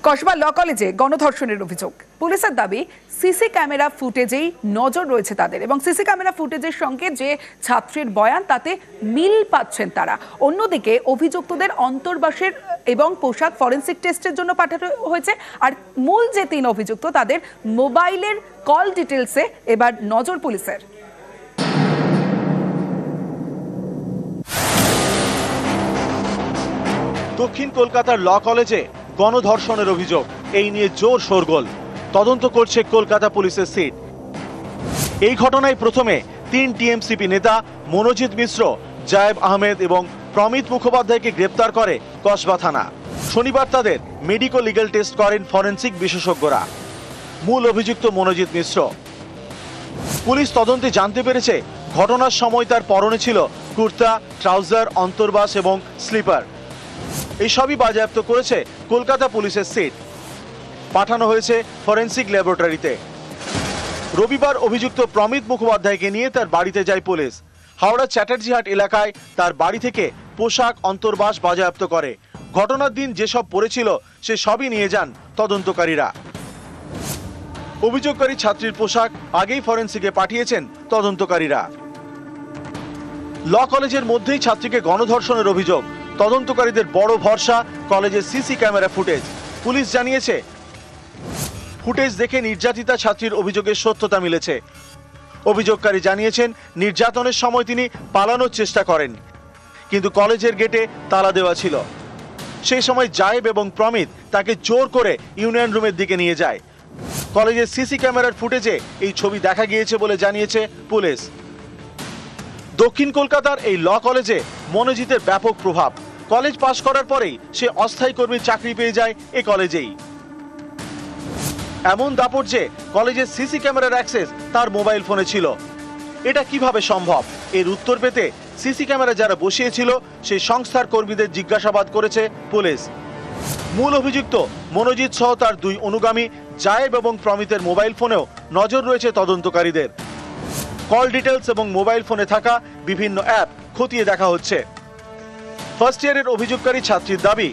কসবা ল কলেজে গণধর্ষণের অভিযোগ। পুলিশের দাবি সিসি ক্যামেরা ফুটেজেই নজর রয়েছে তাদের এবং সিসি ক্যামেরা ফুটেজের সঙ্গে যে ছাত্রীর বয়ান তাতে মিল পাচ্ছেন তারা। অন্যদিকে অভিযুক্তদের অন্তর্বাসের এবং পোশাক ফরেনসিক টেস্টের জন্য পাঠানো হয়েছে। আর মূল যে 3 অভিযুক্ত তাদের মোবাইলের কল ডিটেলসে এবার নজর পুলিশের। দক্ষিণ কলকাতার ল কলেজে গণধর্ষণের অভিযোগ, এই নিয়ে জোর শোরগোল। তদন্ত করছে কলকাতা পুলিশের সিট। এই ঘটনায় প্রথমে 3 টিএমসিপি নেতা মনোজিৎ মিশ্র, জায়েব আহমেদ এবং প্রমিত মুখোপাধ্যায়কে গ্রেপ্তার করে কসবা থানা। শনিবার তাদের মেডিকো লিগ্যাল টেস্ট করেন ফরেনসিক বিশেষজ্ঞরা। মূল অভিযুক্ত মনোজিৎ মিশ্র। পুলিশ তদন্তে জানতে পেরেছে ঘটনার সময় তার পরনে ছিল কুর্তা, ট্রাউজার, অন্তর্বাস এবং স্লিপার। এই সবই বাজেয়াপ্ত করেছে কলকাতা পুলিশের সিট। পাঠানো হয়েছে ফরেনসিক ল্যাবরেটরিতে। রবিবার অভিযুক্ত প্রমিত মুখোপাধ্যায়কে নিয়ে তার বাড়িতে যায় পুলিশ। হাওড়া চ্যাটার্জিহাট এলাকায় তার বাড়ি থেকে পোশাক, অন্তর্বাস বাজেয়াপ্ত করে। ঘটনার দিন যেসব পড়েছিল সে সবই নিয়ে যান তদন্তকারীরা। অভিযোগকারী ছাত্রীর পোশাক আগেই ফরেনসিকে পাঠিয়েছেন তদন্তকারীরা। ল কলেজের মধ্যেই ছাত্রীকে গণধর্ষণের অভিযোগ। তদন্তকারীদের বড় ভরসা কলেজের সিসি ক্যামেরা ফুটেজ। পুলিশ জানিয়েছে ফুটেজ দেখে নির্যাতিতা ছাত্রীর অভিযোগের সত্যতা মিলেছে। অভিযোগকারী জানিয়েছেন নির্যাতনের সময় তিনি পালানোর চেষ্টা করেন, কিন্তু কলেজের গেটে তালা দেওয়া ছিল। সেই সময় জায়েব এবং প্রমিত তাকে জোর করে ইউনিয়ন রুমের দিকে নিয়ে যায়। কলেজের সিসি ক্যামেরার ফুটেজে এই ছবি দেখা গিয়েছে বলে জানিয়েছে পুলিশ। দক্ষিণ কলকাতার এই ল কলেজে মনোজিতের ব্যাপক প্রভাব। কলেজ পাশ করার পরেই সে অস্থায়ী কর্মীর চাকরি পেয়ে যায় এই কলেজেই। এমন দাপট যে কলেজের সিসি ক্যামেরার অ্যাক্সেস তার মোবাইল ফোনে ছিল। এটা কিভাবে সম্ভব? এর উত্তর পেতে সিসি ক্যামেরা যারা বসিয়েছিল সেই সংস্থার কর্মীদের জিজ্ঞাসাবাদ করেছে পুলিশ। মূল অভিযুক্ত মনোজিৎ সহ তার 2 অনুগামী জায়েব এবং প্রমিতের মোবাইল ফোনেও নজর রয়েছে তদন্তকারীদের। কল ডিটেলস এবং মোবাইল ফোনে থাকা বিভিন্ন অ্যাপ খতিয়ে দেখা হচ্ছে। ফার্স্ট ইয়ারের অভিযোগকারী ছাত্রীর দাবি,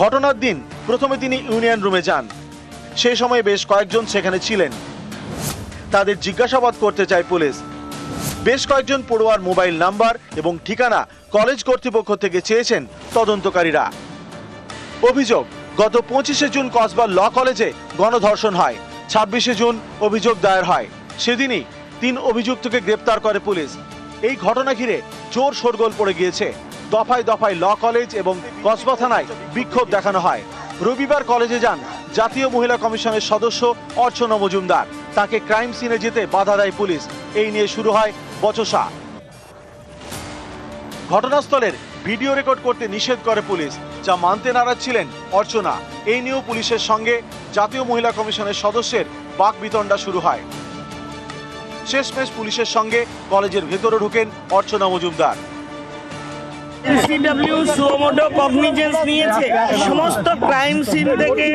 ঘটনার দিন প্রথমে তিনি ইউনিয়ন রুমে যান। সেই সময় বেশ কয়েকজন সেখানে ছিলেন। তাদের জিজ্ঞাসাবাদ করতে চায় পুলিশ। বেশ কয়েকজন পড়ুয়ার মোবাইল নাম্বার এবং ঠিকানা কলেজ কর্তৃপক্ষ থেকে চেয়েছেন তদন্তকারীরা। অভিযোগ, গত 25শে জুন কসবা ল কলেজে গণধর্ষণ হয়। 26শে জুন অভিযোগ দায়ের হয়। সেদিনই 3 অভিযুক্তকে গ্রেপ্তার করে পুলিশ। এই ঘটনা ঘিরে জোর শোরগোল পড়ে গিয়েছে। দফায় দফায় ল কলেজ এবং কসবা থানায় বিক্ষোভ দেখানো হয়। রবিবার কলেজে যান জাতীয় মহিলা কমিশনের সদস্য অর্চনা মজুমদার। তাকে ক্রাইম সিনে যেতে বাধা দেয় পুলিশ। এই নিয়ে শুরু হয় বচসা। ঘটনাস্থলের ভিডিও রেকর্ড করতে নিষেধ করে পুলিশ, যা মানতে নারাজ ছিলেন অর্চনা। এই নিয়েও পুলিশের সঙ্গে জাতীয় মহিলা কমিশনের সদস্যের বাকবিতণ্ডা শুরু হয়। শেষমেশ পুলিশের সঙ্গে কলেজের ভেতরে ঢোকেন অর্চনা মজুমদার। এসিডব্লিউ সুমোটো কগনিজেন্স নিয়েছে। সমস্ত ক্রাইম সিন থেকে,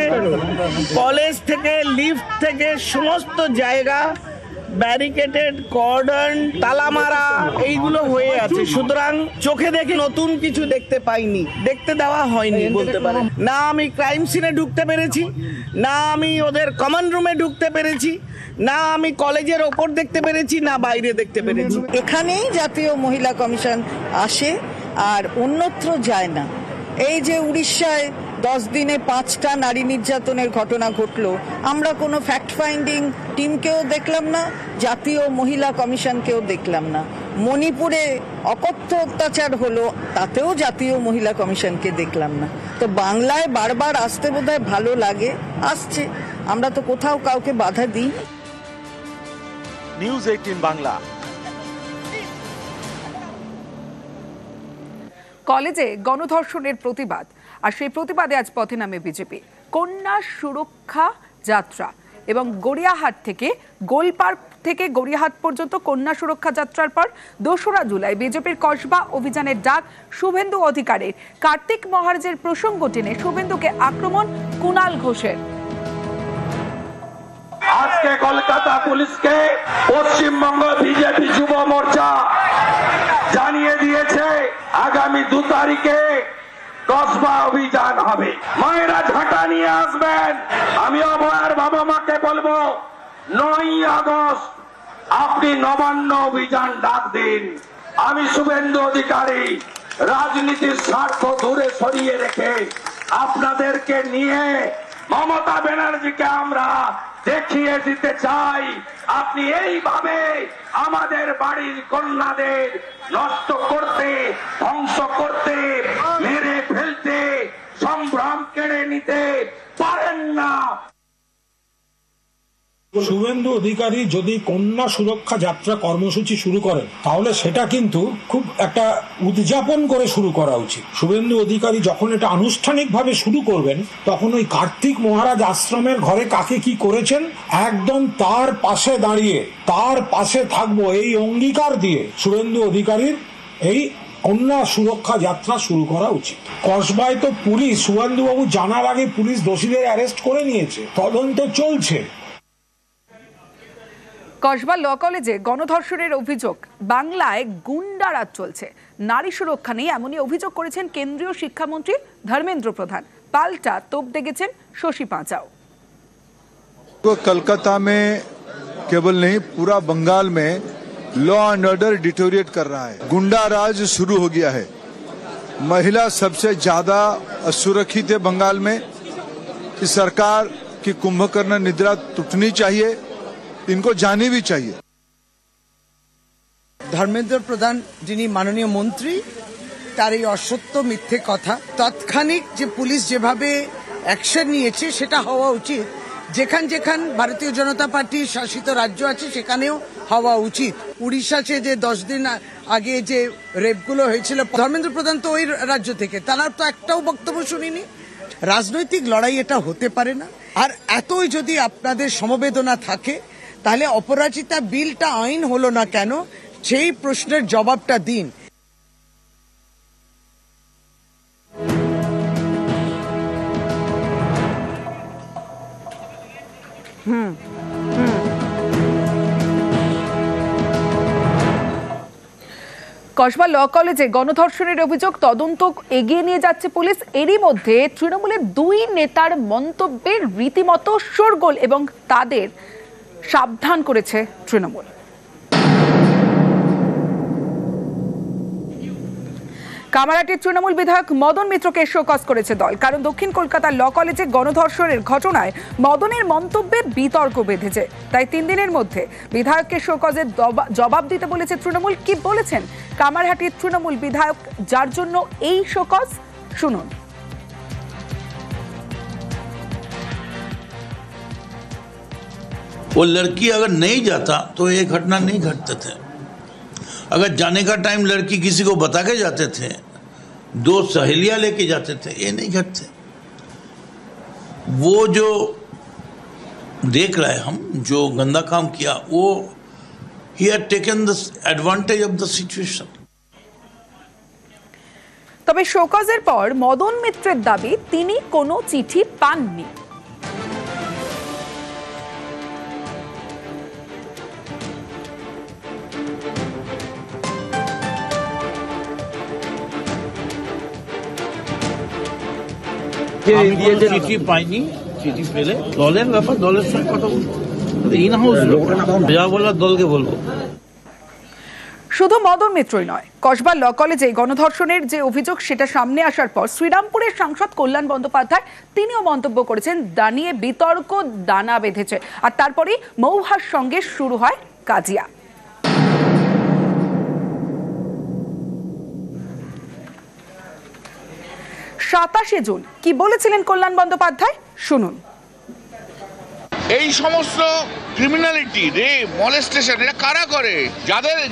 কলেজ থেকে, লিফট থেকে সমস্ত জায়গা ব্যারিকেডেড, কর্ডন, তালামারা এইগুলো হয়ে আছে। সুতরাং চোখে দেখে নতুন কিছু দেখতে পাইনি, দেখতে দেওয়া হয়নি বলতে পারেন। না আমি ক্রাইম সিনে ঢুকতে পেরেছি, না আমি ওদের কমন রুমে ঢুকতে পেরেছি, না আমি কলেজের ওপর দেখতে পেরেছি, না বাইরে দেখতে পেরেছি। এখানেই জাতীয় মহিলা কমিশন আসে আর অন্যত্র যায় না। এই যে উড়িষ্যায় 10 দিনে 5টা নারী নির্যাতনের ঘটনা ঘটলো, আমরা কোনো ফ্যাক্ট ফাইন্ডিং টিমকেও দেখলাম না, জাতীয় মহিলা কমিশনকেও দেখলাম না। মণিপুরে অকথ্য অত্যাচার হলো, তাতেও জাতীয় মহিলা কমিশনকে দেখলাম না। তো বাংলায় বারবার আসতে বোধহয় ভালো লাগে, আসছে। আমরা তো কোথাও কাউকে বাধা দিই। নিউজ 18 বাংলা। কলেজে গণধর্ষণের প্রতিবাদ, আর সেই প্রতিবাদে আজ পথে নামে বিজেপি। কন্যা সুরক্ষা যাত্রা এবং গড়িয়াহাট থেকে গোলপার্ক থেকে গড়িয়াহাট পর্যন্ত কন্যা সুরক্ষা যাত্রার পর 2রা জুলাই বিজেপির কসবা অভিযানের ডাক শুভেন্দু অধিকারীর। কার্তিক মহারাজের প্রসঙ্গ টেনে শুভেন্দুকে আক্রমণ কুণাল ঘোষের। আজকে কলকাতা পুলিশকে পশ্চিমবঙ্গ বিজেপি যুব মোর্চা জানিয়ে দিয়েছে আগামী 2 তারিখে কসবা অভিযান হবে। মায়েরা ঝাঁটা নেতা নিয়ে আসবেন। আমি অভয়ার বাবা মাকে বলবো 9 আগস্ট আপনি নবান্ন অভিযান ডাক দিন। আমি শুভেন্দু অধিকারী রাজনীতির স্বার্থ দূরে সরিয়ে রেখে আপনাদেরকে নিয়ে মমতা ব্যানার্জিকে আমরা দেখিয়ে দিতে চাই আপনি এইভাবে আমাদের বাড়ির কন্যাদের নষ্ট করতে, ধ্বংস করতে, মেরে ফেলতে, সম্ভ্রম কেড়ে নিতে পারেন না। শুভেন্দু অধিকারী যদি কন্যা সুরক্ষা যাত্রা কর্মসূচি শুরু করেন তাহলে সেটা কিন্তু খুব একটা উদযাপন করে শুরু করা উচিত। শুভেন্দু অধিকারী যখন এটা আনুষ্ঠানিকভাবে শুরু করবেন তখন ওই কার্তিক মহারাজ আশ্রমের ঘরে কাকে কি করেছেন একদম তার পাশে দাঁড়িয়ে তার পাশে থাকবো এই অঙ্গীকার দিয়ে শুভেন্দু অধিকারীর এই কন্যা সুরক্ষা যাত্রা শুরু করা উচিত। কসবায় তো পুলিশ, শুভেন্দুবাবু জানার আগে পুলিশ দোষীদের অ্যারেস্ট করে নিয়েছে, তদন্ত চলছে। কসবা ল কলেজে গণধর্ষণের অভিযোগ, বাংলায় গুন্ডারাজ চলছে, নারী সুরক্ষা নেই এমনই অভিযোগ করেছেন কেন্দ্রীয় শিক্ষামন্ত্রী ধর্মেন্দ্র প্রধান। পাল্টা তোপ দেখেছেন শশী পাঁচাও। कलकत्ता में केवल नहीं पूरा बंगाल में लॉ एंड ऑर्डर डिटोरिएट कर रहा है, गुंडा राज शुरू हो गया है। महिला सबसे ज्यादा असुरक्षित है बंगाल में। इस सरकार की कुंभकर्ण निद्रा टूटनी चाहिए, इनको जानी भी चाहिए। ধর্মেন্দ্র প্রধান যিনি মাননীয় মন্ত্রী তার এই অসত্য মিথ্যে কথা, তৎক্ষণিক যে পুলিশ যেভাবে অ্যাকশন নিয়েছে সেটা হওয়া উচিত। যেখান ভারতীয় জনতা পার্টির শাসিত রাজ্য আছে সেখানেও হওয়া উচিত। উড়িষ্যাতে যে 10 দিন আগে যে রেপগুলো হয়েছিল, ধর্মেন্দ্র প্রধান তো ওই রাজ্য থেকে, তারা তো একটাও বক্তব্য শুনিনি। রাজনৈতিক লড়াই এটা হতে পারে না। আর এতই যদি আপনাদের সমবেদনা থাকে তাহলে অপরাজিতা বিলটা আইন হলো না কেন, সেই প্রশ্নের জবাবটা দিন। কসবা ল কলেজে গণধর্ষণের অভিযোগ, তদন্ত এগিয়ে নিয়ে যাচ্ছে পুলিশ। এরই মধ্যে তৃণমূলের 2 নেতার মন্তব্যের রীতিমতো শোরগোল এবং তাদের সাবধান করেছে তৃণমূল। কামারহাটির তৃণমূল বিধায়ক মদন মিত্রকে শোকজ করেছে দল, কারণ দক্ষিণ কলকাতার ল কলেজে গণধর্ষণের ঘটনায় মদনের মন্তব্যে বিতর্ক বেঁধেছে। তাই 3 দিনের মধ্যে বিধায়ককে শোকজের জবাব দিতে বলেছে তৃণমূল। কি বলেছেন কামারহাটির তৃণমূল বিধায়ক, যার জন্য এই শোকজ, শুনুন। वो लड़की अगर नहीं जाता तो ये घटना नहीं घटते थे। अगर जाने का टाइम लड़की किसी को बता के जाते थे, 2 सहेलियां लेके जाते थे, ये नहीं घटते। वो जो देख रहे हम, जो गंदा काम किया, वो he had taken the advantage of the situation. তবে শোকজের পর মদন মিত্রের দাবি তিনি কোনো চিঠি পাননি। চিঠি পাইনি, চিঠি পেলে দলের ব্যাপার, দলের সঙ্গে কথা বলবো, ইন হাউস যা বলার দলকে বলবো। শুধু মদন মিত্রই নয়, কসবা ল কলেজে গণধর্ষণের যে অভিযোগ সেটা সামনে আসার পর শ্রীরামপুরের সাংসদ কল্যাণ বন্দ্যোপাধ্যায় তিনিও মন্তব্য করেছেন, দাঁড়িয়ে বিতর্ক দানা বেঁধেছে। আর তারপরেই মৌহার সঙ্গে শুরু হয় কাজিয়া। 27 জুন কি বলেছিলেন কল্যাণ বন্দ্যোপাধ্যায়, শুনুন। এই সমস্ত ক্রিমিনালিটি, রেপ, মলেস্টেশন এটা কারা করে?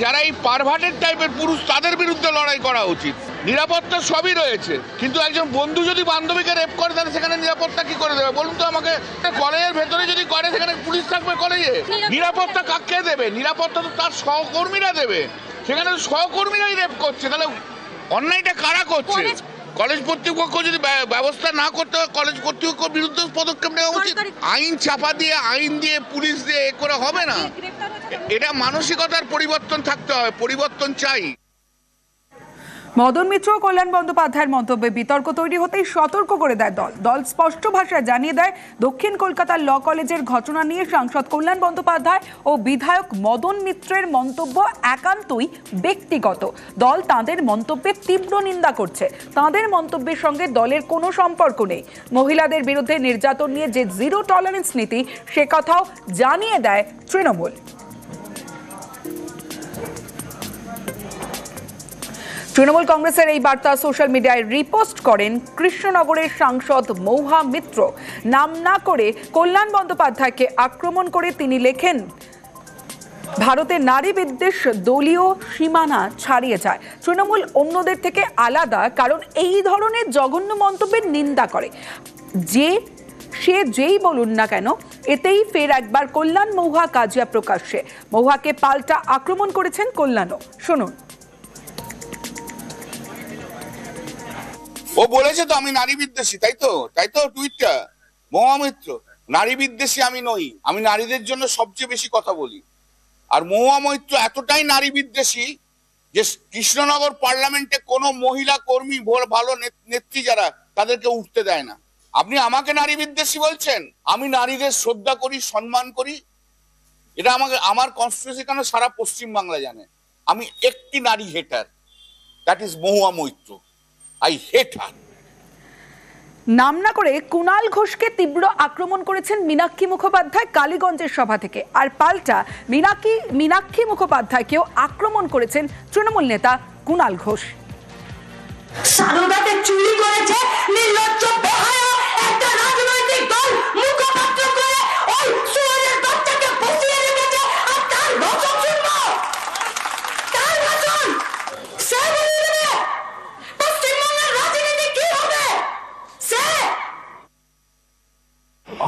যারা এই পারভার্টেড টাইপের পুরুষ, তাদের বিরুদ্ধে লড়াই করা উচিত। নিরাপত্তা সবই রয়েছে, কিন্তু একজন বন্ধু যদি বান্ধবীকে রেপ করে তাহলে সেখানে নিরাপত্তা কি করে দেবে বলুন তো আমাকে? কলেজের ভেতরে যদি করে সেখানে পুলিশ থাকবে কলেজে? নিরাপত্তা কাকে দেবে? নিরাপত্তা তো তার সহকর্মীরা দেবে। সেখানে সহকর্মীরাই রেপ করছে, তাহলে অন্যায়টা কারা করছে? কলেজ কর্তৃপক্ষ যদি ব্যবস্থা না করতে হয়, কলেজ কর্তৃপক্ষের বিরুদ্ধে পদক্ষেপ নেওয়া উচিত। আইন চাপা দিয়ে, আইন দিয়ে, পুলিশ দিয়ে এ করে হবে না। এটা মানসিকতার পরিবর্তন থাকতে হবে, পরিবর্তন চাই। মদন মিত্র ও কল্যাণ বন্দ্যোপাধ্যায়ের মন্তব্যে বিতর্ক তৈরি হতেই সতর্ক করে দেয় দল স্পষ্ট ভাষায় জানিয়ে দেয় দক্ষিণ কলকাতার ল কলেজের ঘটনা নিয়ে সাংসদ কল্যাণ বন্দ্যোপাধ্যায় ও বিধায়ক মদন মিত্রের মন্তব্য একান্তই ব্যক্তিগত। দল তাঁদের মন্তব্যের তীব্র নিন্দা করছে। তাঁদের মন্তব্যের সঙ্গে দলের কোনো সম্পর্ক নেই। মহিলাদের বিরুদ্ধে নির্যাতন নিয়ে যে জিরো টলারেন্স নীতি সে কথাও জানিয়ে দেয় তৃণমূল। তৃণমূল কংগ্রেসের এই বার্তা সোশ্যাল মিডিয়ায় রিপোস্ট করেন কৃষ্ণনগরের সাংসদ মহুয়া মিত্র। নাম না করে কল্যাণ বন্দ্যোপাধ্যায়কে আক্রমণ করে তিনি লেখেন, ভারতের নারী বিদ্বেষ দলীয় সীমানা ছাড়িয়ে যায়। তৃণমূল অন্যদের থেকে আলাদা কারণ এই ধরনের জঘন্য মন্তব্যের নিন্দা করে। সে যেই বলুন না কেন, এতেই ফের একবার কল্যাণ মহুয়া কাজিয়া প্রকাশ্যে। মহুয়াকে পাল্টা আক্রমণ করেছেন কল্যাণও। শুনুন। ও বলেছে তো আমি নারী বিদ্বেষী, তাই তো টুইটটা। মহুয়া মিত্র, নারী বিদ্বেষী আমি নই, আমি নারীদের জন্য সবচেয়ে বেশি কথা বলি। আর মহুয়া মিত্র এতটাই নারী বিদ্বেষী যে কৃষ্ণনগর পার্লামেন্টে কোনো মহিলা কর্মী ভালো নেত্রী যারা তাদেরকে উঠতে দেয় না। আপনি আমাকে নারী বিদ্বেষী বলছেন? আমি নারীদের শ্রদ্ধা করি, সম্মান করি। এটা আমার কনস্টিটিউশন কেন সারা পশ্চিম বাংলা জানে। আমি একটি নারী hater, that is Mahua Moitra. I hate her. নাম না করে কুণাল ঘোষকে তীব্র আক্রমণ করেছেন মীনাক্ষী মুখোপাধ্যায় কালীগঞ্জের সভা থেকে। আর পাল্টা মীনাক্ষী মুখোপাধ্যায়কেও আক্রমণ করেছেন তৃণমূল নেতা কুণাল ঘোষ। সারদাতে চুরি করেছে নির্লজ্জ বেহায়া একটা রাজনৈতিক দল মুখপাত্র করে ওই সুরের বাচ্চাকে বসিয়ে রেখেছে। আর তার ভাষণ শুনবো, তার ভাষণ সে বলবে পশ্চিমবঙ্গের রাজনীতি কি হবে। সে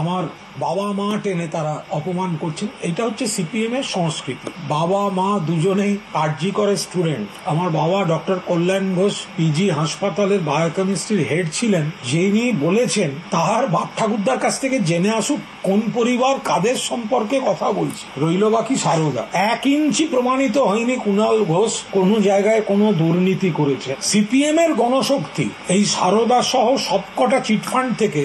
আমার বাবা মা টেনে তারা অপমান করছেন। এটা হচ্ছে সিপিএম এর সংস্কৃতি। বাবা মা দুজনেই আরজি করে স্টুডেন্ট। আমার বাবা ডক্টর কল্যাণ ঘোষ পিজি হাসপাতালের বায়োকেমিস্ট্রির হেড ছিলেন, যিনি বলেছেন তার বাপ ঠাকুরদার কাছ থেকে জেনে আসুক কোন পরিবার কাদের সম্পর্কে কথা বলছে। রইল বাকি সারদা। 1 ইঞ্চি প্রমাণিত হয়নি কুণাল ঘোষ কোনো জায়গায় কোনো দুর্নীতি করেছে। সিপিএম এর গণশক্তি এই সারদা সহ সবকটা চিটফান্ড থেকে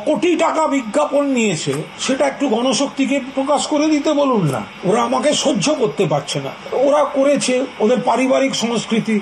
কোটি টাকা বিজ্ঞাপন নিয়েছে, সেটা একটু গণশক্তিকে প্রকাশ করে দিতে বলুন না। ওরা আমাকে সহ্য করতে পারছে না। ওরা করেছে, ওদের পারিবারিক সংস্কৃতি।